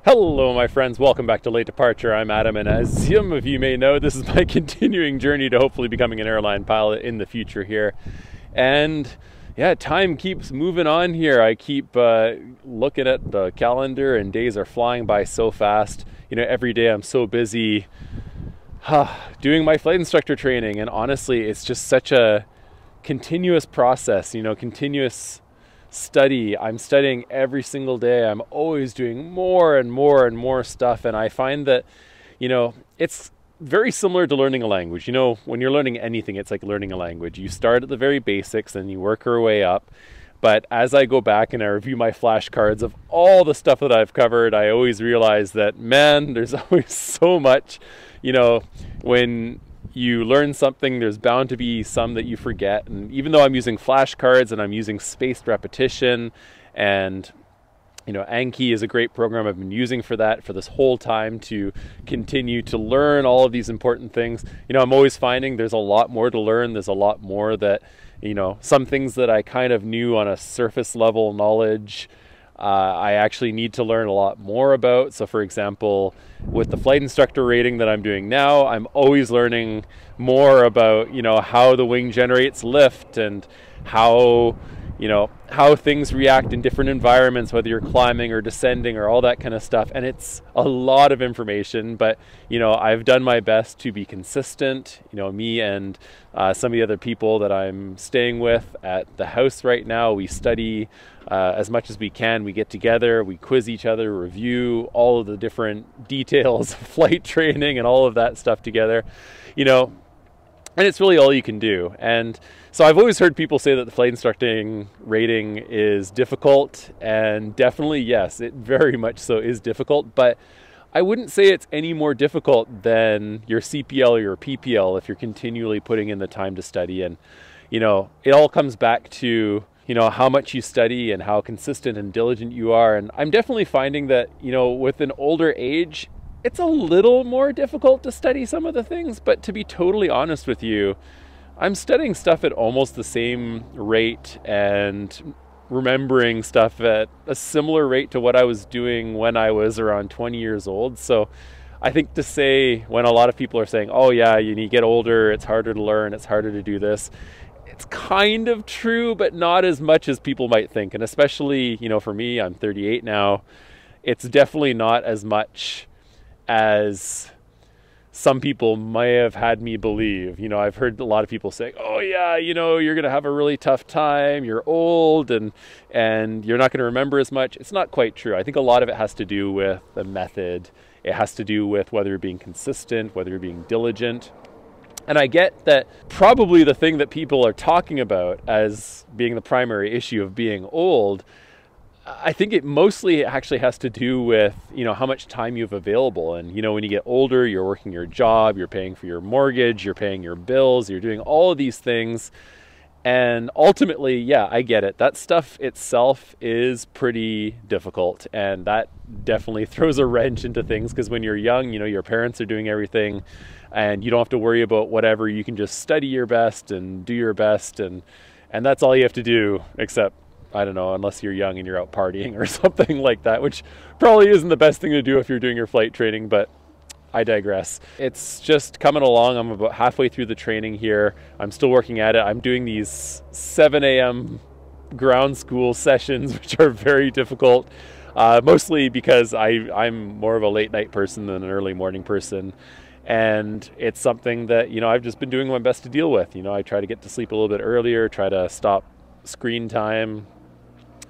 Hello my friends, welcome back to Late Departure. I'm Adam, and as some of you may know, this is my continuing journey to hopefully becoming an airline pilot in the future here. And yeah, time keeps moving on here. I keep looking at the calendar and days are flying by so fast. You know, every day I'm so busy doing my flight instructor training, and honestly, it's just such a continuous process, continuous study. I'm studying every single day. I'm always doing more and more and more stuff. And I find that, it's very similar to learning a language. When you're learning anything, it's like learning a language. You start at the very basics and you work your way up. But as I go back and I review my flashcards of all the stuff that I've covered, I always realize that, man, there's always so much, when you learn something, there's bound to be some that you forget. And even though I'm using flashcards and I'm using spaced repetition, and Anki is a great program I've been using for that for this whole time to continue to learn all of these important things. I'm always finding there's a lot more to learn. There's a lot more that, some things that I kind of knew on a surface level knowledge, I actually need to learn a lot more about. So for example, with the flight instructor rating that I'm doing now, I'm always learning more about, how the wing generates lift and how things react in different environments, whether you're climbing or descending or all that kind of stuff. And it's a lot of information, but, I've done my best to be consistent. Me and some of the other people that I'm staying with at the house right now, we study as much as we can. We get together, we quiz each other, review all of the different details of flight training and all of that stuff together, and it's really all you can do. And so I've always heard people say that the flight instructing rating is difficult, and definitely, yes, it very much so is difficult, but I wouldn't say it's any more difficult than your CPL or your PPL if you're continually putting in the time to study. And, it all comes back to, how much you study and how consistent and diligent you are. And I'm definitely finding that, with an older age, it's a little more difficult to study some of the things, but to be totally honest with you, I'm studying stuff at almost the same rate and remembering stuff at a similar rate to what I was doing when I was around 20 years old. So I think to say, when a lot of people are saying, oh yeah, you get older, it's harder to learn, it's harder to do this, it's kind of true, but not as much as people might think. And especially, for me, I'm 38 now, it's definitely not as much as some people may have had me believe. I've heard a lot of people say, oh yeah, you're going to have a really tough time, you're old and you're not going to remember as much. It's not quite true. I think a lot of it has to do with the method. It has to do with whether you're being consistent, whether you're being diligent. And I get that probably the thing that people are talking about as being the primary issue of being old, I think it mostly actually has to do with, how much time you have available. And, when you get older, you're working your job, you're paying for your mortgage, you're paying your bills, you're doing all of these things. And ultimately, yeah, I get it. That stuff itself is pretty difficult. And that definitely throws a wrench into things, because when you're young, your parents are doing everything and you don't have to worry about whatever. You can just study your best and do your best. And that's all you have to do, except, I don't know, unless you're young and you're out partying or something like that, which probably isn't the best thing to do if you're doing your flight training, but I digress. It's just coming along. I'm about halfway through the training here. I'm still working at it. I'm doing these 7 a.m. ground school sessions, which are very difficult, mostly because I'm more of a late night person than an early morning person. And it's something that, I've just been doing my best to deal with. I try to get to sleep a little bit earlier, try to stop screen time,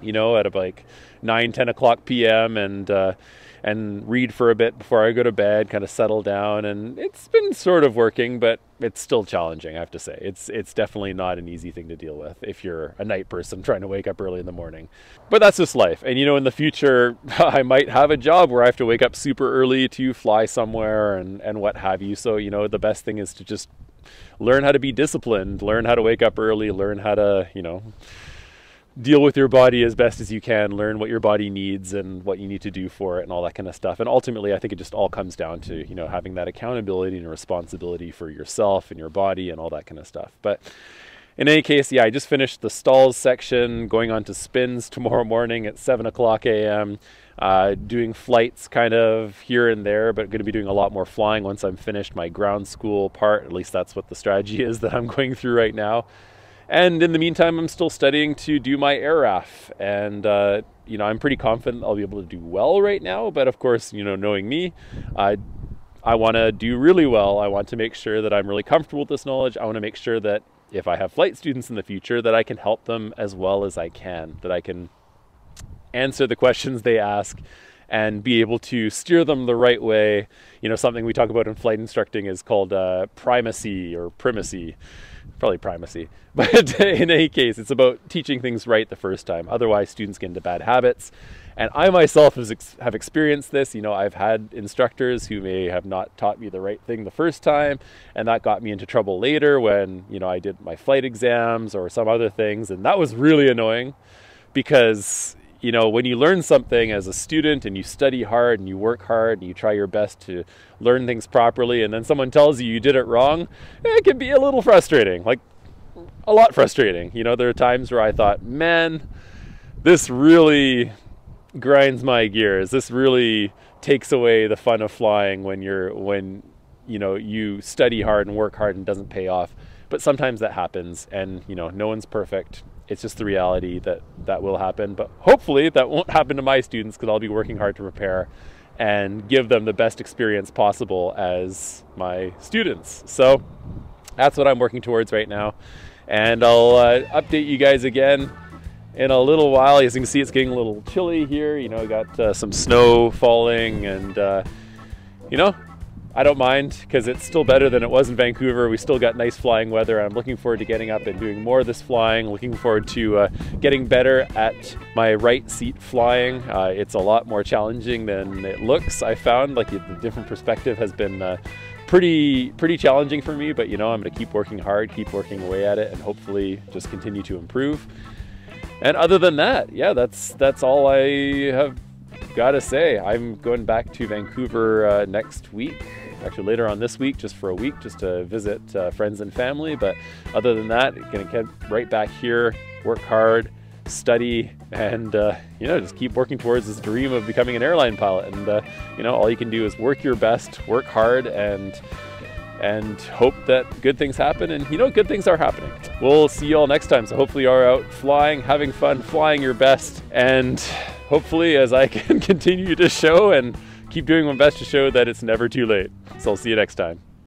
at like 9-10 o'clock p.m. and read for a bit before I go to bed, kind of settle down. And it's been sort of working, but it's still challenging, I have to say. It's definitely not an easy thing to deal with if you're a night person trying to wake up early in the morning. But that's just life. And in the future, I might have a job where I have to wake up super early to fly somewhere and what have you. So, the best thing is to just learn how to be disciplined, learn how to wake up early, learn how to, deal with your body as best as you can, learn what your body needs and what you need to do for it and all that kind of stuff. And ultimately, I think it just all comes down to, having that accountability and responsibility for yourself and your body and all that kind of stuff. But in any case, yeah, I just finished the stalls section, going on to spins tomorrow morning at 7 o'clock a.m., doing flights kind of here and there, but going to be doing a lot more flying once I'm finished my ground school part. At least that's what the strategy is that I'm going through right now. And in the meantime, I'm still studying to do my AirRAF. And, I'm pretty confident I'll be able to do well right now. But of course, knowing me, I want to do really well. I want to make sure that I'm really comfortable with this knowledge. I want to make sure that if I have flight students in the future, that I can help them as well as I can, that I can answer the questions they ask and be able to steer them the right way. Something we talk about in flight instructing is called primacy or primacy. Probably primacy. But in any case, it's about teaching things right the first time. Otherwise, students get into bad habits. And I myself have experienced this. I've had instructors who may have not taught me the right thing the first time, and that got me into trouble later when, I did my flight exams or some other things. And that was really annoying because, when you learn something as a student and you study hard and you work hard and you try your best to learn things properly, and then someone tells you did it wrong, it can be a little frustrating, like a lot frustrating. There are times where I thought, man, this really grinds my gears. This really takes away the fun of flying when you study hard and work hard and it doesn't pay off. But sometimes that happens, and no one's perfect. It's just the reality that will happen. But hopefully that won't happen to my students, because I'll be working hard to prepare and give them the best experience possible as my students. So that's what I'm working towards right now. And I'll update you guys again in a little while. As you can see, it's getting a little chilly here. I got some snow falling, and I don't mind, because it's still better than it was in Vancouver. We still got nice flying weather. I'm looking forward to getting up and doing more of this flying. Looking forward to getting better at my right seat flying. It's a lot more challenging than it looks. I found the different perspective has been pretty challenging for me, but I'm going to keep working hard, keep working away at it, and hopefully just continue to improve. And other than that, yeah, that's all I have got to say. I'm going back to Vancouver next week, actually later on this week, just for a week, just to visit friends and family. But other than that, gonna get right back here, work hard, study, and just keep working towards this dream of becoming an airline pilot. And all you can do is work your best, work hard, and hope that good things happen. And good things are happening. We'll see you all next time. So hopefully you're out flying, having fun, flying your best, and hopefully as I can continue to show and keep doing my best to show that it's never too late. So I'll see you next time.